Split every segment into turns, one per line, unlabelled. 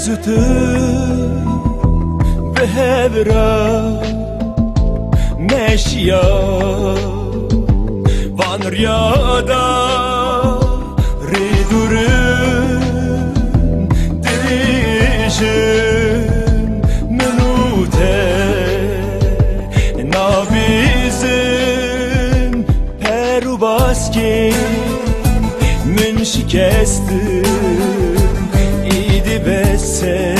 زوتر به هورا مشیا وان ریادا ریدورن دیشن منوته نابیزم پرو باسکی من شکستم ایدی بسه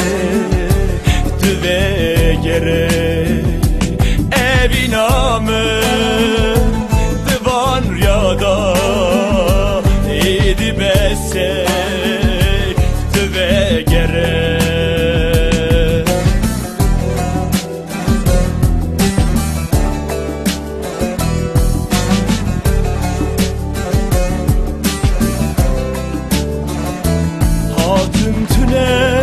دوه گره evin amın divan rüyada idi bese tüve gere hatın tüne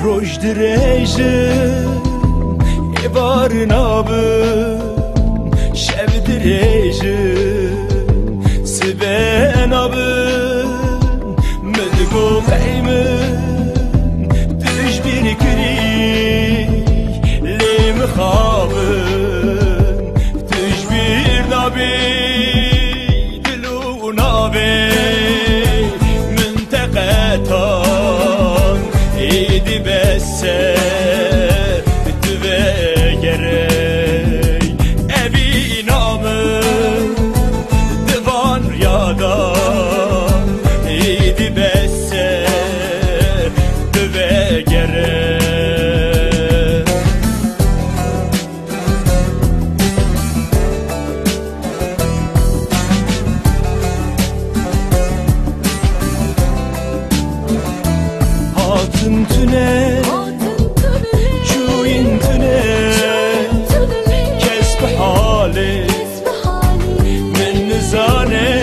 روش دريجم يبارن أبم شب دريجم سبان أبم مدقو قيمم تجبير كري لي مخابم تجبير نبي دلو نبي منطقة ایدی بسه دوه گره اوی نامم دوان ریادا ایدی بسه دوه گره hatın tüne çuyin tüne kesb hali min nizane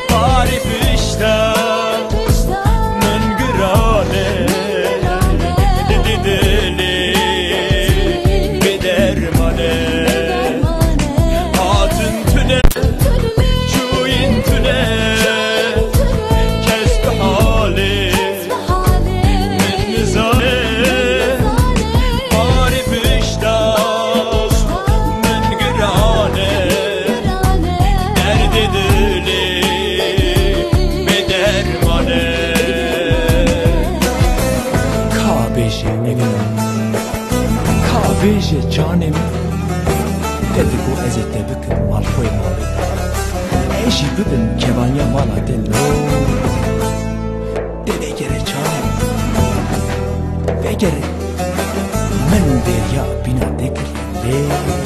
qarib işte min gürane dedi dili bedermane hatın tüne çuyin tüne kesb hali Kabeje canım dedi bu ezette büküm mal koyma eşi büküm kevanya mala dello dede gere canım ve gere men derya bina dekle